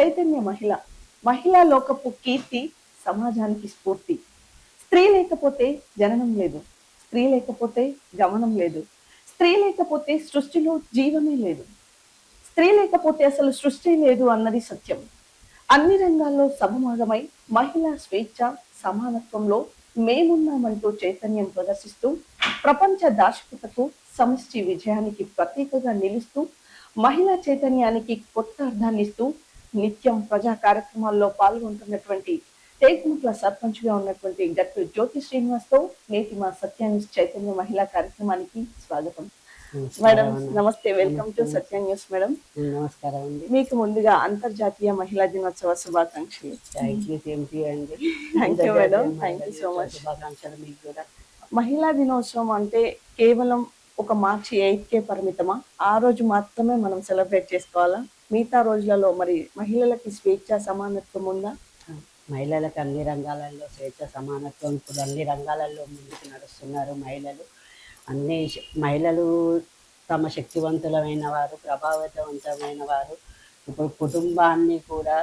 చైతన్య మహిళ. మహిళా లోకపు కీర్తి, సమాజానికి స్ఫూర్తి. స్త్రీ లేకపోతే జననం లేదు. స్త్రీ లేకపోతే గమనం లేదు. స్త్రీ లేకపోతే సృష్టిలో జీవమే లేదు. స్త్రీ లేకపోతే అసలు సృష్టి లేదు అన్నది సత్యం. అన్ని రంగాల్లో సమమాగమై మహిళా స్వేచ్ఛ, సమానత్వంలో మేమున్నామంటూ చైతన్యం ప్రదర్శిస్తూ ప్రపంచ దార్శనికతకు, సమిష్టి విజయానికి ప్రతీకగా నిలుస్తూ మహిళా చైతన్యానికి కొత్త అర్థాన్నిస్తూ నిత్యం ప్రజా కార్యక్రమాల్లో పాల్గొంటున్నటువంటి టేక్ముట్ల సర్పంచ్ గా ఉన్నటువంటి గట్టు జ్యోతి శ్రీనివాస్ తో నేటి మా సత్యాన్యూస్ చైతన్య మహిళా కార్యక్రమానికి స్వాగతం. మేడం నమస్తే, welcome to Satya news. Madam నమస్కారం అండి. మీకు ముందుగా అంతర్జాతీయ మహిళా దినోత్సవ శుభాకాంక్షలు. థ్యాంక్ యూ అండి. Thank you madam, thank you so much. శుభాకాంక్షలు మీకు కూడా. మహిళా దినోత్సవం అంటే కేవలం ఒక మార్చి 8కే పరిమితమా? ఆ రోజు మాత్రమే మనం సెలబ్రేట్ చేసుకోవాలా? మిగతా రోజులలో మరి మహిళలకి స్వేచ్ఛ, సమానత్వం ఉందా? మహిళలకు అన్ని రంగాలలో స్వేచ్ఛ, సమానత్వం ఇప్పుడు అన్ని రంగాలలో ముందుకు నడుస్తున్నారు మహిళలు. మహిళలు తమ శక్తివంతులమైన వారు, ప్రభావితవంతమైన వారు. ఇప్పుడు కుటుంబాన్ని కూడా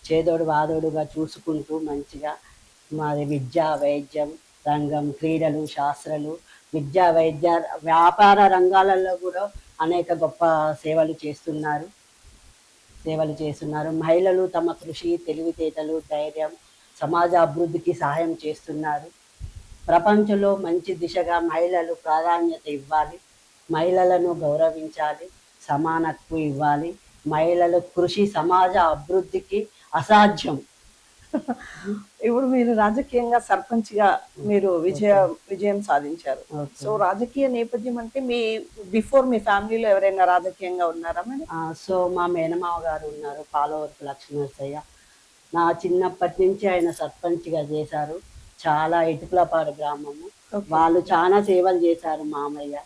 చేదోడు వాదోడుగా చూసుకుంటూ మంచిగా మాది విద్య, వైద్యం రంగం, క్రీడలు, శాస్త్రాలు, విద్యా, వైద్య, వ్యాపార రంగాలలో కూడా అనేక గొప్ప సేవలు చేస్తున్నారు. మహిళలు తమ కృషి, తెలివితేటలు, ధైర్యం సమాజ అభివృద్ధికి సహాయం చేస్తున్నారు. ప్రపంచంలో మంచి దిశగా మహిళలు ప్రాధాన్యత ఇవ్వాలి, మహిళలను గౌరవించాలి, సమానత్వం ఇవ్వాలి. మహిళల కృషి సమాజ అభివృద్ధికి అసాధ్యం. ఇప్పుడు మీరు రాజకీయంగా సర్పంచ్ గా మీరు విజయం సాధించారు. సో రాజకీయ నేపథ్యం అంటే బిఫోర్ మీ ఫ్యామిలీలో ఎవరైనా రాజకీయంగా ఉన్నారా మేడం? సో మా మేనమావ గారు ఉన్నారు, పాలవరపు లక్ష్మీనరసయ్య. నా చిన్నప్పటి నుంచి ఆయన సర్పంచ్ గా చేశారు. చాలా ఇటుకులపాడు గ్రామము. వాళ్ళు చాలా సేవలు చేశారు మామయ్య.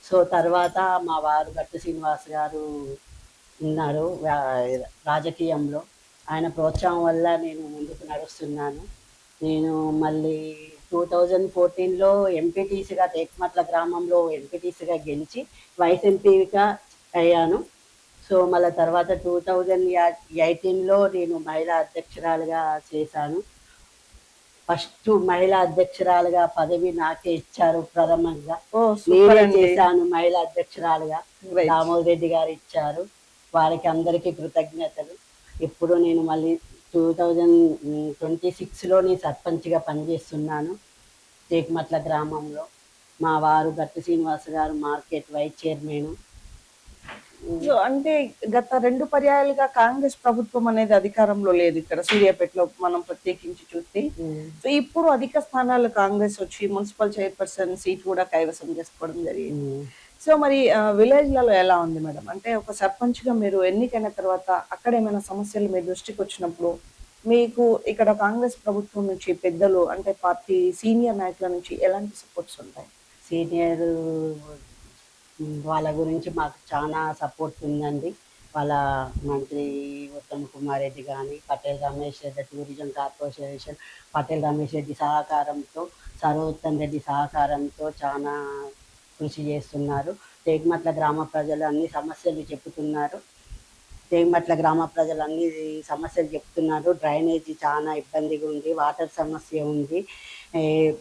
సో తర్వాత మా వారు గట్టు శ్రీనివాస్ గారు ఉన్నారు రాజకీయంలో. ఆయన ప్రోత్సాహం వల్ల నేను ముందుకు నడుస్తున్నాను. నేను మళ్ళీ 2014లో ఎంపీటీసీగా టేక్మట్ల గ్రామంలో ఎంపీటీసీగా గెలిచి వైస్ ఎంపీగా అయ్యాను. సో మళ్ళీ తర్వాత 2018లో నేను మహిళా అధ్యక్షురాలుగా చేశాను. ఫస్ట్ మహిళా అధ్యక్షురాలుగా పదవి నాకే ఇచ్చారు ప్రథమంగా. నేనే చేశాను మహిళా అధ్యక్షురాలుగా. దామోదర్ రెడ్డి గారు ఇచ్చారు. వారికి అందరికీ కృతజ్ఞతలు. ఇప్పుడు నేను మళ్ళీ 2026లో సర్పంచ్గా పనిచేస్తున్నాను టేక్మట్ల గ్రామంలో. మా వారు గట్టు శ్రీనివాస్ గారు మార్కెట్ వైస్ చైర్మన్. అంటే గత 2 పర్యాయాలుగా కాంగ్రెస్ ప్రభుత్వం అనేది అధికారంలో లేదు ఇక్కడ సూర్యాపేటలో మనం ప్రత్యేకించి చూస్తే. సో ఇప్పుడు అధిక స్థానాలు కాంగ్రెస్ వచ్చి మున్సిపల్ చైర్పర్సన్ సీట్ కూడా కైవసం చేసుకోవడం జరిగింది. సో మరి విలేజ్లలో ఎలా ఉంది మేడం? అంటే ఒక సర్పంచ్ గా మీరు ఎన్నికైన తర్వాత అక్కడ ఏమైనా సమస్యలు మీ దృష్టికి వచ్చినప్పుడు మీకు ఇక్కడ కాంగ్రెస్ ప్రభుత్వం నుంచి పెద్దలు అంటే పార్టీ సీనియర్ నాయకుల నుంచి ఎలాంటి సపోర్ట్స్ ఉంటాయి? సీనియర్ వాళ్ళ గురించి మాకు చాలా సపోర్ట్ ఉందండి. వాళ్ళ మంత్రి ఉత్తమ్ కుమార్ రెడ్డి కానీ, పటేల్ రమేష్ రెడ్డి, టూరిజం కార్పొరేషన్ పటేల్ రమేష్ రెడ్డి సహకారంతో, సర్వోత్తమ్ రెడ్డి సహకారంతో చాలా కృషి చేస్తున్నారు. టేక్మట్ల గ్రామ ప్రజలు అన్ని సమస్యలు చెప్తున్నారు. డ్రైనేజీ చాలా ఇబ్బందిగా ఉంది, వాటర్ సమస్య ఉంది,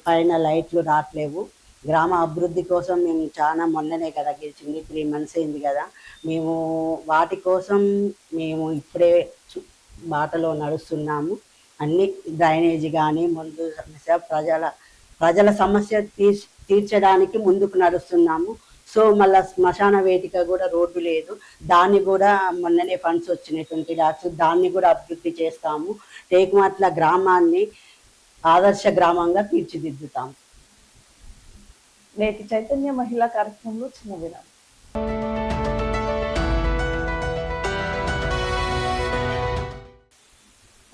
పైన లైట్లు రావట్లేవు. గ్రామ అభివృద్ధి కోసం మేము చాలా మొన్ననే కదా గెలిచింది, 3 months అయింది కదా. మేము వాటి కోసం మేము ఇప్పుడే బాటలో నడుస్తున్నాము. అన్ని డ్రైనేజీ కానీ ముందు సమస్య ప్రజల సమస్య తీర్చడానికి ముందుకు నడుస్తున్నాము. సో మళ్ళీ శ్మశాన వేదిక కూడా రోడ్డు లేదు, దాన్ని కూడా మొన్ననే ఫండ్స్ వచ్చినాయి 20 lakhs, దాన్ని కూడా అభివృద్ధి చేస్తాము. టేక్మట్ల గ్రామాన్ని ఆదర్శ గ్రామంగా తీర్చిదిద్దుతాము. నేటి చైతన్య మహిళా కార్యక్రమంలో చిన్న విరామం.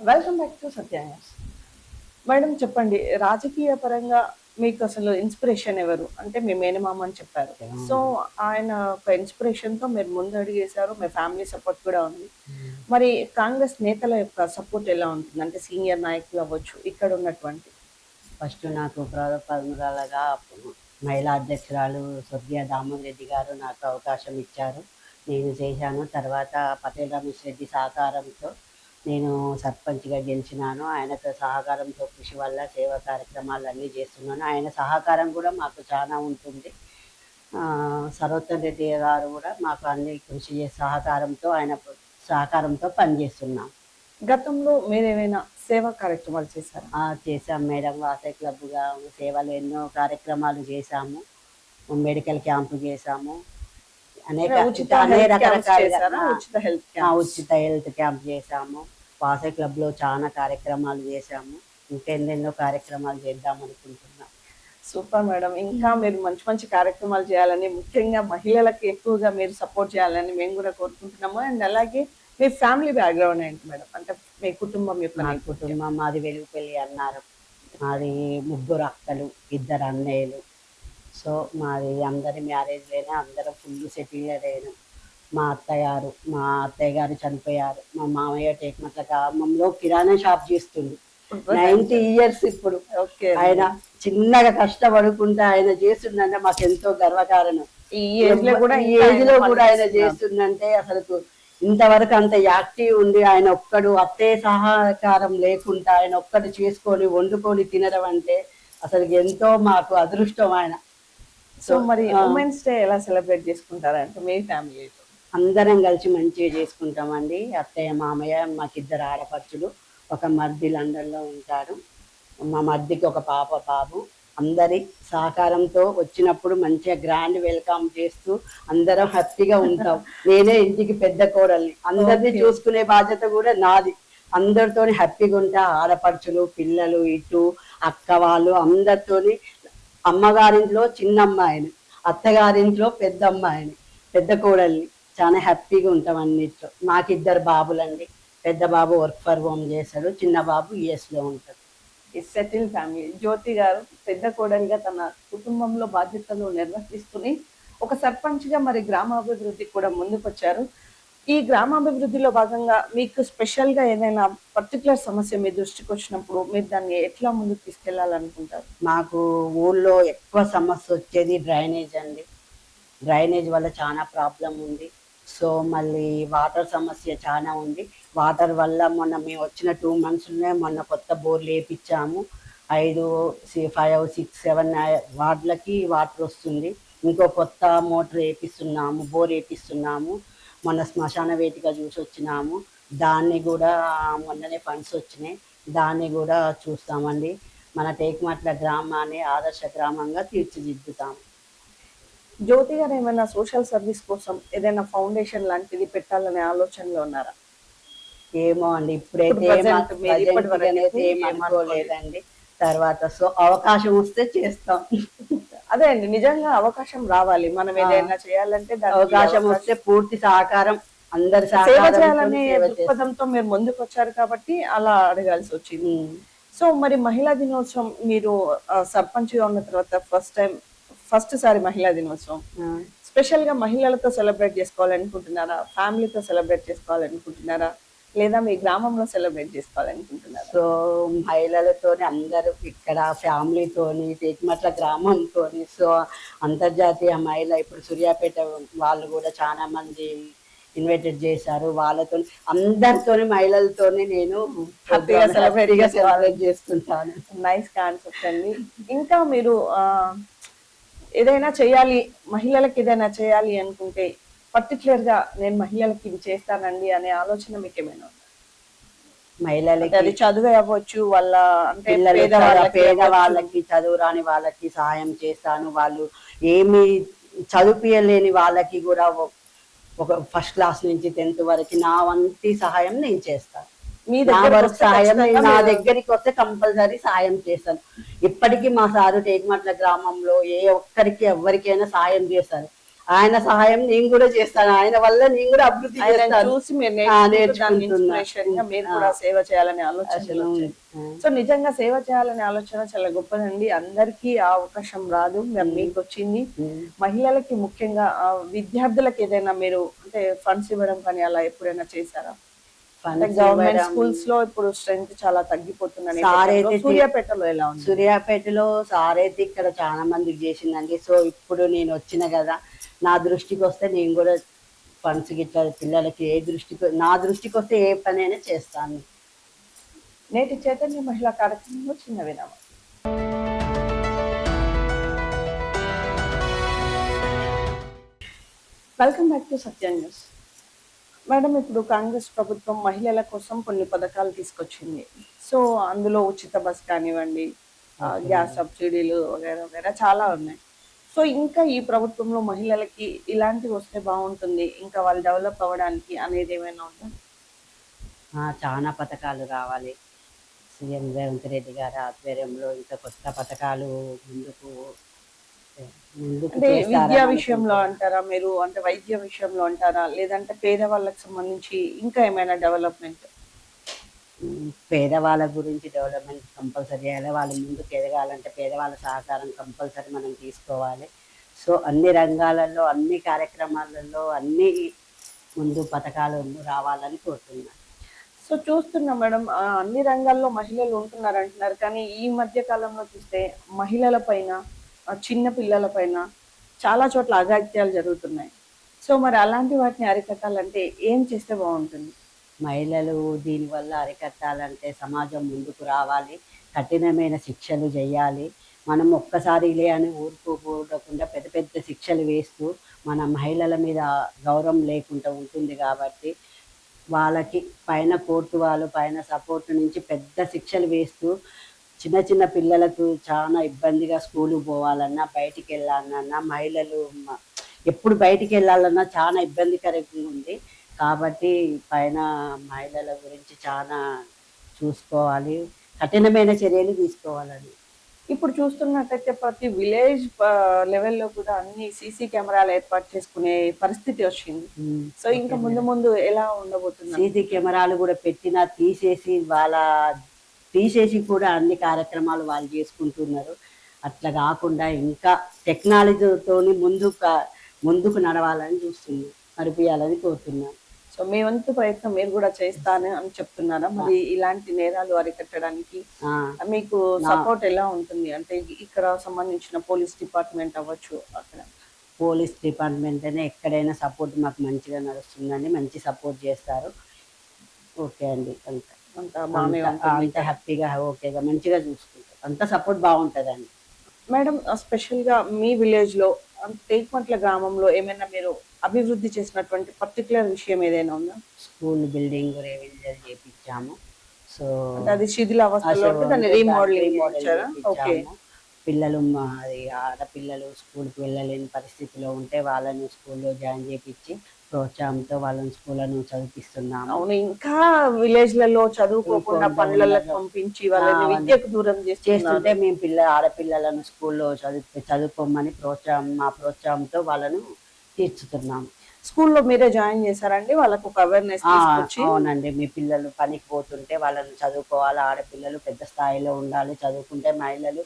Welcome back to Satya news. Madam చెప్పండి, రాజకీయ పరంగా మీకు అసలు ఇన్స్పిరేషన్ ఎవరు? అంటే మీ మేనమామ అని చెప్పారు. సో ఆయన ఒక ఇన్స్పిరేషన్ తో మీరు ముందు అడిగేశారు, మీ ఫ్యామిలీ సపోర్ట్ కూడా ఉంది. మరి కాంగ్రెస్ నేతల యొక్క సపోర్ట్ ఎలా ఉంటుంది? అంటే సీనియర్ నాయకులు అవ్వచ్చు, ఇక్కడ ఉన్నటువంటి. ఫస్ట్ నాకు ప్రథమరాలుగా మహిళా అధ్యక్షురాలు స్వర్గీయ దామోదర్ రెడ్డి గారు నాకు అవకాశం ఇచ్చారు, నేను చేశాను. తర్వాత పటేల్ రమేష్ రెడ్డి సహకారంతో నేను సర్పంచ్గా గెలిచినాను. ఆయనతో సహకారంతో కృషి వల్ల సేవా కార్యక్రమాలు అన్నీ చేస్తున్నాను. ఆయన సహకారం కూడా మాకు చాలా ఉంటుంది. సరోత్తమ్ రెడ్డి గారు కూడా మాకు అన్ని కృషి చేసి ఆయన సహకారంతో పనిచేస్తున్నాం. గతంలో మీరేమైనా సేవా కార్యక్రమాలు చేశారా? చేశాం మేడం. వాసవి క్లబ్గా సేవలు ఎన్నో కార్యక్రమాలు చేశాము. మెడికల్ క్యాంపు చేశాము. ఉచిత హెల్త్ క్యాంప్ చేశాము. వాసవి క్లబ్లో చాలా కార్యక్రమాలు చేశాము. ఇంకెన్నెన్నో కార్యక్రమాలు చేద్దాం అనుకుంటున్నాం. Super madam. ఇంకా మీరు మంచి మంచి కార్యక్రమాలు చేయాలని, ముఖ్యంగా మహిళలకు ఎక్కువగా మీరు సపోర్ట్ చేయాలని మేము కూడా కోరుకుంటున్నాము. అండ్ అలాగే మీ ఫ్యామిలీ బ్యాక్గ్రౌండ్ ఏంటి మేడం? అంటే మీ కుటుంబం యొక్క నా కుటుంబం మాది వెలుగుపల్లి అన్నారు. మాది 3 అక్కలు, 2 అన్నయ్యలు. సో మాది అందరి మ్యారేజ్లోనే అందరం ఫుల్ సెటిల్ అయ్యాను. మా అత్తయ్య గారు చనిపోయారు. మా మామయ్య టేక్మట్ల గ్రామంలో కిరాణా షాప్ చేస్తుండు. 90 years ఇప్పుడు. ఆయన చిన్నగా కష్టపడుకుంటే ఆయన చేస్తుందంటే మాకు ఎంతో గర్వకారణం. ఈ ఏజ్ లో కూడా ఆయన చేస్తుందంటే అసలు ఇంతవరకు అంత యాక్టివ్ ఉండి ఆయన ఒక్కడు అత్తయ్య సహకారం లేకుండా ఆయన ఒక్కడు చేసుకొని వండుకొని తినడం అంటే అసలు ఎంతో మాకు అదృష్టం ఆయన. సో మరి ఉమెన్స్ డే ఎలా సెలబ్రేట్ చేసుకుంటారంటే మీ ఫ్యామిలీ? అందరం కలిసి మంచిగా చేసుకుంటామండి. అత్తయ్య మామయ్య మాకు 2 ఆడపడుచులు, ఒక మర్ది లండన్లో ఉంటాడు. మా మర్దికి ఒక బాబు. అందరి సహకారంతో వచ్చినప్పుడు మంచిగా గ్రాండ్ వెల్కమ్ చేస్తూ అందరం హ్యాపీగా ఉంటాం. నేనే ఇంటికి పెద్ద కోడల్ని, అందరినీ చూసుకునే బాధ్యత కూడా నాది. అందరితో హ్యాపీగా ఉంటా. ఆడపడుచులు, పిల్లలు, ఇటు అక్క వాళ్ళు అందరితోని. అమ్మగారింట్లో చిన్న అమ్మాయిని, అత్తగారింట్లో పెద్ద అమ్మాయిని, పెద్ద కోడల్ని. చాలా హ్యాపీగా ఉంటాం అన్నిట్లో. నాకు 2 బాబులండి. పెద్ద బాబు వర్క్ ఫర్ హోమ్ చేశాడు, చిన్న బాబు యుఎస్లో ఉంటాడు. Settle family. జ్యోతి గారు పెద్ద కోడలిగా తన కుటుంబంలో బాధ్యతలు నిర్వర్తిస్తూనే ఒక సర్పంచ్గా మరి గ్రామాభివృద్ధికి కూడా ముందుకొచ్చారు. ఈ గ్రామాభివృద్ధిలో భాగంగా మీకు స్పెషల్గా ఏదైనా పర్టికులర్ సమస్య మీ దృష్టికి వచ్చినప్పుడు మీరు దాన్ని ఎట్లా ముందుకు తీసుకెళ్లాలనుకుంటారు? మాకు ఊళ్ళో ఎక్కువ సమస్య వచ్చేది డ్రైనేజ్ అండి. డ్రైనేజ్ వల్ల చాలా ప్రాబ్లం ఉంది. సో మళ్ళీ వాటర్ సమస్య చాలా ఉంది. వాటర్ వల్ల మొన్న మేము వచ్చిన 2 monthsలోనే మొన్న కొత్త బోర్లు వేయించాము. 5, 5, 6, 7 వార్డులకి వాటర్ వస్తుంది. ఇంకో కొత్త మోటార్ వేపిస్తున్నాము, బోర్ వేపిస్తున్నాము. మొన్న శ్మశాన వేదిక చూసి వచ్చినాము. దాన్ని కూడా మొన్ననే ఫండ్స్ వచ్చినాయి. దాన్ని కూడా చూస్తామండి. మన టేక్మట్ల గ్రామాన్ని ఆదర్శ గ్రామంగా తీర్చిదిద్దుతాము. జ్యోతి గారు ఏమైనా సోషల్ సర్వీస్ కోసం ఏదైనా ఫౌండేషన్ లాంటిది పెట్టాలనే ఆలోచనలో ఉన్నారా? ఏమో అండి, ఇప్పుడైతే ఏమనుకోలేదండి. తర్వాత సో అవకాశం వస్తే చేస్తాం. అదే అండి, నిజంగా అవకాశం రావాలి. మనం ఏదైనా చేయాలంటే అవకాశం వస్తే పూర్తి సహకారం, అందరి సేవ చేయాలనే దృక్పథంతో మీరు ముందుకు వచ్చారు కాబట్టి అలా అడగాల్సి వచ్చింది. సో మరి మహిళా దినోత్సవం మీరు సర్పంచ్ గా ఉన్న తర్వాత ఫస్ట్ సారి మహిళా దినోత్సవం స్పెషల్ గా మహిళలతో సెలబ్రేట్ చేసుకోవాలనుకుంటున్నారా? ఫ్యామిలీతో సెలబ్రేట్ చేసుకోవాలనుకుంటున్నారా? లేదా మీ గ్రామంలో సెలబ్రేట్ చేసుకోవాలనుకుంటున్నారా? సో మహిళలతోని అందరూ ఇక్కడ ఫ్యామిలీతోని టేక్మట్ల గ్రామంతోని. సో అంతర్జాతీయ మహిళ ఇప్పుడు సూర్యాపేట వాళ్ళు కూడా చాలా మంది ఇన్వైటెడ్ చేశారు. వాళ్ళతో అందరితోని మహిళలతోని నేను సెలబ్రేట్ చేసుకుంటాను. నైస్ కాన్సెప్ట్ అండి. ఇంకా మీరు ఏదైనా చేయాలి, మహిళలకు ఏదైనా చేయాలి అనుకుంటే పర్టికులర్ గా నేను మహిళలకి ఇది చేస్తానండి అనే ఆలోచన మీకు ఏమైనా? మహిళలకి అది చదువు అవ్వచ్చు, వాళ్ళ అంటే పేదవాళ్ళకి, చదువు రాని వాళ్ళకి సహాయం చేస్తాను. వాళ్ళు ఏమి చదువుపియలేని వాళ్ళకి కూడా ఒక ఫస్ట్ క్లాస్ నుంచి 10th వరకు నా వంటి సహాయం నేను చేస్తాను. నా దగ్గరికి వస్తే కంపల్సరీ సాయం చేస్తాను. ఇప్పటికీ మా సారు టేక్మట్ల గ్రామంలో ఏ ఒక్కరికి ఎవరికైనా సాయం చేస్తారు. ఆయన సహాయం నేను కూడా చేస్తాను. ఆయన వల్ల నేను కూడా అభివృద్ధి చూసి మీరు కూడా సేవ చేయాలనే ఆలోచన. సో నిజంగా సేవ చేయాలనే ఆలోచన చాలా గొప్పదండి. అందరికీ ఆ అవకాశం రాదు, మీకు వచ్చింది. మహిళలకి ముఖ్యంగా విద్యార్థులకు ఏదైనా మీరు అంటే ఫండ్స్ ఇవ్వడం కానీ అలా ఎప్పుడైనా చేశారా? గవర్నమెంట్ స్కూల్స్ లో ఇప్పుడు స్ట్రెంత్ చాలా తగ్గిపోతుందని. సూర్యాపేటలో ఎలా ఉంది? సూర్యాపేటలో సార్ అయితే ఇక్కడ చాలా మందికి చేసిందండి. సో ఇప్పుడు నేను వచ్చిన కదా, నా దృష్టికి వస్తే నేను కూడా ఫండ్స్ గిట్లా పిల్లలకి ఏ దృష్టికి నా దృష్టికి వస్తే ఏ పనైనా చేస్తాను. నేటి చైతన్య మహిళా కార్యక్రమంలో చిన్న విరామం. Welcome back to Satya news. Madam, ఇప్పుడు కాంగ్రెస్ ప్రభుత్వం మహిళల కోసం కొన్ని పథకాలు తీసుకొచ్చింది. సో అందులో ఉచిత బస్ కానివ్వండి, గ్యాస్ సబ్సిడీలు వగైరా వగైరా చాలా ఉన్నాయి. సో ఇంకా ఈ ప్రభుత్వంలో మహిళలకి ఇలాంటివి వస్తే బాగుంటుంది, ఇంకా వాళ్ళు డెవలప్ అవ్వడానికి అనేది ఏమైనా ఉందా? చాలా పథకాలు రావాలి. సీఎం రేవంత్ రెడ్డి గారి ఆధ్వర్యంలో ఇంకా కొత్త పథకాలు ముందుకు ముందుకు అంటే విద్యా చేస్తారని విషయంలో అనుకుంటున్నాను. అంటారా మీరు, అంటే వైద్య విషయంలో అంటారా, లేదంటే పేదవాళ్ళకి సంబంధించి ఇంకా ఏమైనా డెవలప్మెంట్? పేదవాళ్ళ గురించి డెవలప్మెంట్ కంపల్సరీ చేయాలి. వాళ్ళు ముందుకు ఎదగాలంటే పేదవాళ్ళ సహకారం కంపల్సరీ మనం తీసుకోవాలి. సో అన్ని రంగాలలో అన్ని కార్యక్రమాలలో అన్ని ముందు పథకాలు రావాలని కోరుతున్నాను. సో చూస్తున్నాం మేడం, అన్ని రంగాల్లో మహిళలు ఉంటున్నారు అంటున్నారు, కానీ ఈ మధ్య కాలంలో చూస్తే మహిళల పైన, చిన్న పిల్లల పైన చాలా చోట్ల అఘాయిత్యాలు జరుగుతున్నాయి. సో మరి అలాంటి వాటిని అరికట్టాలంటే ఏం చేస్తే బాగుంటుంది? మహిళలు దీనివల్ల అరికట్టాలంటే సమాజం ముందుకు రావాలి, కఠినమైన శిక్షలు చేయాలి. మనం ఒక్కసారిలే అని ఊరుకోకుండా పెద్ద పెద్ద శిక్షలు వేస్తూ మన మహిళల మీద గౌరవం లేకుండా ఉంటుంది. కాబట్టి వాళ్ళకి పైన కోర్టు వాళ్ళు పైన సపోర్ట్ నుంచి పెద్ద శిక్షలు వేస్తూ చిన్న చిన్న పిల్లలకు చాలా ఇబ్బందిగా స్కూలుకు పోవాలన్నా బయటికి వెళ్ళాలన్నా మహిళలు ఎప్పుడు బయటికి వెళ్ళాలన్నా చాలా ఇబ్బందికరంగా ఉంది. కాబట్టి పైన మహిళల గురించి చాలా చూసుకోవాలి, కఠినమైన చర్యలు తీసుకోవాలని. ఇప్పుడు చూస్తున్నట్టయితే ప్రతి విలేజ్ లెవెల్లో కూడా అన్ని సీసీ కెమెరాలు ఏర్పాటు చేసుకునే పరిస్థితి వచ్చింది. సో ఇంకా ముందు ముందు ఎలా ఉండబోతుంది? సీసీ కెమెరాలు కూడా పెట్టినా తీసేసి కూడా అన్ని కార్యక్రమాలు వాళ్ళు చేసుకుంటున్నారు. అట్లా కాకుండా ఇంకా టెక్నాలజీతోని ముందుకు నడవాలని నడిపియాలని కోరుతున్నాను. సో మీ వంతు ప్రయత్నం మీరు కూడా చేస్తాను అని చెప్తున్నారా? మరి ఇలాంటి నేరాలు అరికట్టడానికి మీకు సపోర్ట్ ఎలా ఉంటుంది? అంటే ఇక్కడ సంబంధించిన పోలీస్ డిపార్ట్మెంట్ అవ్వచ్చు, అక్కడ పోలీస్ డిపార్ట్మెంట్ అనే ఎక్కడైనా సపోర్ట్ మాకు మంచిగా నడుస్తుందండి, మంచి సపోర్ట్ చేస్తారు. ఓకే అండి, అంత హ్యాపీగా ఓకేగా మంచిగా చూసుకుంటారు, అంత సపోర్ట్ బాగుంటుందండి. మేడం, స్పెషల్గా మీ విలేజ్లో టేక్మట్ల గ్రామంలో ఏమైనా మీరు అభివృద్ధి చేసినటువంటి పర్టికులర్ విషయం ఏదైనా ఉందా? స్కూల్ బిల్డింగ్ రివిజన్ చేపించాము. సో అది శిథిల అవస్థలో ఉంటే దాన్ని రీమోడలింగ్ చేయించారా? ఓకే. పిల్లలు అది ఆడపిల్లలు స్కూల్కి వెళ్ళలేని పరిస్థితిలో ఉంటే వాళ్ళని స్కూల్లో జాయిన్ చేపించి ప్రోత్సాహంతో వాళ్ళని స్కూళ్ళను చదివిస్తున్నాము. అవును, ఇంకా విలేజ్లలో చదువుకోకుండా పనులకు పంపించి వాళ్ళని విద్యకు దూరం చేస్తుంటే మేము ఆడపిల్లలను స్కూల్లో చదువుకోమని మా ప్రోత్సాహంతో వాళ్ళను తీర్చుతున్నాము. స్కూల్లో మీరే జాయిన్ చేశారండి వాళ్ళకు ఒక అవేర్నెస్? అవునండి, మీ పిల్లలు పనికి పోతుంటే వాళ్ళని చదువుకోవాలి, ఆడపిల్లలు పెద్ద స్థాయిలో ఉండాలి, చదువుకుంటే మహిళలు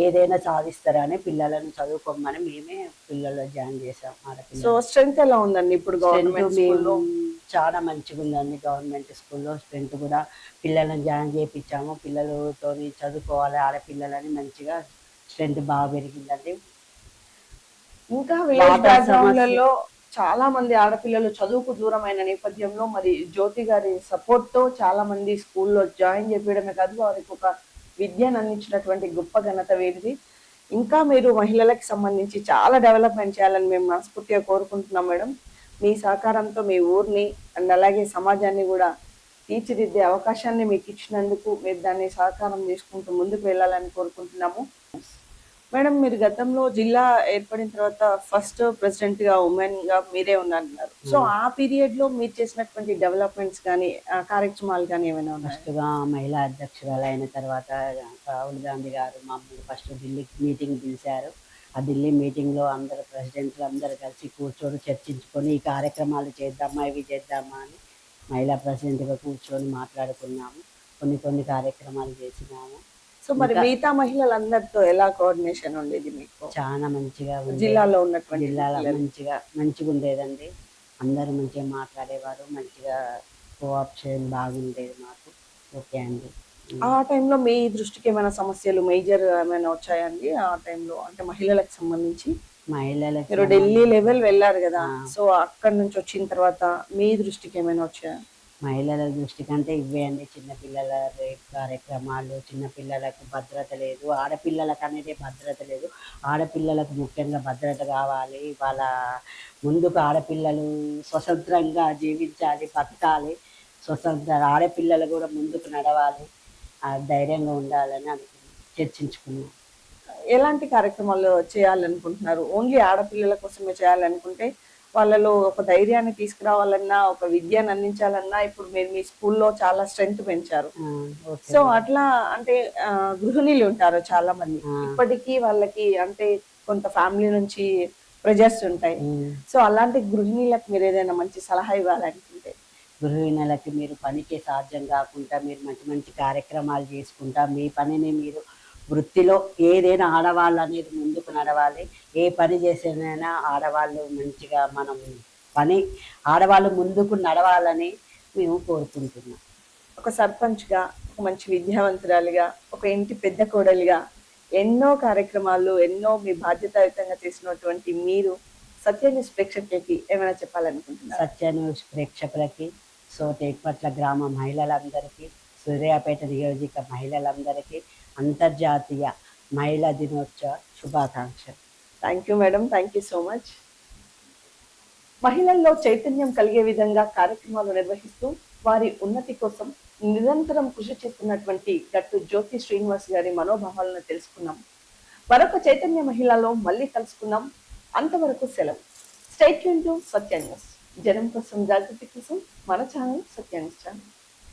ఏదైనా సాధిస్తారని పిల్లలను చదువుకోమని మేమే పిల్లలు జాయిన్ చేసాం. సో స్ట్రెంత్ ఎలా ఉందండి ఇప్పుడు? చాలా మంచిగా ఉందండి గవర్నమెంట్ స్కూల్లో స్ట్రెంత్ కూడా. పిల్లలను జాయిన్ చేయించాము, పిల్లలతో చదువుకోవాలి ఆడపిల్లలని మంచిగా స్ట్రెంత్ బాగా పెరిగిందండి. ఇంకా విలేజ్ బ్యాక్గ్రౌండ్లలో చాలా మంది ఆడపిల్లలు చదువుకు దూరమైన నేపథ్యంలో మరి జ్యోతి గారి సపోర్ట్ తో చాలా మంది స్కూల్లో జాయిన్ చేయడమే కాదు, వారికి ఒక విద్యను అందించినటువంటి గొప్ప ఘనత వీరిది. ఇంకా మీరు మహిళలకు సంబంధించి చాలా డెవలప్మెంట్ చేయాలని మేము మనస్ఫూర్తిగా కోరుకుంటున్నాం మేడం. మీ సహకారంతో మీ ఊరిని అండ్ అలాగే సమాజాన్ని కూడా తీర్చిదిద్దే అవకాశాన్ని మీకు ఇచ్చినందుకు మీరు దాన్ని సహకారం చేసుకుంటూ ముందుకు వెళ్ళాలని కోరుకుంటున్నాము. మేడం, మీరు గతంలో జిల్లా ఏర్పడిన తర్వాత ఫస్ట్ ప్రెసిడెంట్ గా ఉమెన్ గా మీరే ఉన్నారు. సో ఆ పీరియడ్ లో మీరు చేసినటువంటి డెవలప్మెంట్స్ కానీ కార్యక్రమాలు కానీ ఏమైనా ఉన్నాయి? ఫస్ట్ గా మహిళా అధ్యక్షురాలు అయిన తర్వాత రాహుల్ గాంధీ గారు మమ్మల్ని ఫస్ట్ ఢిల్లీకి మీటింగ్ పిలిచారు. ఆ ఢిల్లీ మీటింగ్ లో అందరు ప్రెసిడెంట్లు అందరు కలిసి కూర్చొని చర్చించుకొని ఈ కార్యక్రమాలు చేద్దామా ఇవి చేద్దామా అని మహిళా ప్రెసిడెంట్ గా కూర్చొని మాట్లాడుకున్నాము. కొన్ని కార్యక్రమాలు చేసినాము. సో మరి మిగతా మహిళలందరితో ఎలా కోఆర్డినేషన్ ఉండేది మీకు? చాలా మంచిగా జిల్లాలో ఉన్నటువంటి మంచిగా ఉండేదండి. అందరూ మంచిగా మాట్లాడేవారు, మంచిగా కోఆప్షన్ బాగుండేది మాకు. ఓకే అండి. ఆ టైంలో మీ దృష్టికి ఏమైనా సమస్యలు మేజర్ ఏమైనా వచ్చాయండి ఆ టైంలో, అంటే మహిళలకు సంబంధించి? మహిళలకి మీరు ఢిల్లీ లెవెల్ వెళ్ళారు కదా, ఆ. సో అక్కడ నుంచి వచ్చిన తర్వాత మీ దృష్టికి ఏమైనా వచ్చాయా? మహిళల దృష్టి కంటే ఇవే అండి, చిన్నపిల్లల రేప్ కార్యక్రమాలు, చిన్నపిల్లలకు భద్రత లేదు, ఆడపిల్లలకు అనేది భద్రత లేదు. ఆడపిల్లలకు ముఖ్యంగా భద్రత కావాలి. వాళ్ళ ముందుకు ఆడపిల్లలు స్వతంత్రంగా జీవించాలి, బతకాలి. స్వతంత్ర ఆడపిల్లలు కూడా ముందుకు నడవాలి, ధైర్యంగా ఉండాలని చర్చించుకున్నాం. ఎలాంటి కార్యక్రమాలు చేయాలనుకుంటున్నారు? ఓన్లీ ఆడపిల్లల కోసమే చేయాలనుకుంటే వాళ్ళలో ఒక ధైర్యాన్ని తీసుకురావాలన్నా, ఒక విద్యను అందించాలన్నా ఇప్పుడు మీరు మీ స్కూల్లో చాలా స్ట్రెంగ్త్ పెంచారు. ఓకే సో అట్లా అంటే గృహిణీలు ఉంటారు చాలా మంది. ఆ. ఇప్పటికీ వాళ్ళకి అంటే కొంత ఫ్యామిలీ నుంచి ప్రెజర్స్ ఉంటాయి. సో అలాంటి గృహిణీలకు మీరు ఏదైనా మంచి సలహా ఇవ్వాలనుకుంటే? గృహిణులకి మీరు పనికి సాధ్యం కాకుండా మీరు మంచి మంచి కార్యక్రమాలు చేసుకుంటా మీ పనిని మీరు వృత్తిలో ఏదైనా ఆడవాళ్ళు అనేది ముందుకు నడవాలి. ఏ పని చేసేనైనా ఆడవాళ్ళు మంచిగా మనం పని ఆడవాళ్ళు ముందుకు నడవాలని మేము కోరుకుంటున్నాం. ఒక సర్పంచ్గా, ఒక మంచి విద్యావంతురాలిగా, ఒక ఇంటి పెద్ద కోడలిగా ఎన్నో కార్యక్రమాలు, ఎన్నో మీ బాధ్యతాయుతంగా చేసినటువంటి మీరు సత్య న్యూస్ ప్రేక్షకులకి ఏమైనా చెప్పాలనుకుంటున్నారా? సత్య న్యూస్ ప్రేక్షకులకి, తేక్పట్ల గ్రామ మహిళలందరికీ, సూర్యాపేట నియోజక మహిళలందరికీ అంతర్జాతీయ మహిళా దినోత్సవ శుభాకాంక్షలు. Thank you madam, thank you so much. మహిళల్లో చైతన్యం కలిగే విధంగా కార్యక్రమాలు నిర్వహిస్తూ వారి ఉన్నతి కోసం నిరంతరం కృషి చేస్తున్నటువంటి గట్టు జ్యోతి శ్రీనివాస్ గారి మనోభావాలను తెలుసుకున్నాం. మరొక చైతన్య మహిళలో మళ్ళీ కలుసుకున్నాం. అంతవరకు సెలవు. Stay tune to Satya news. జనం కోసం, జాగృతి కోసం మన ఛానల్ సత్య న్యూస్ ఛానల్.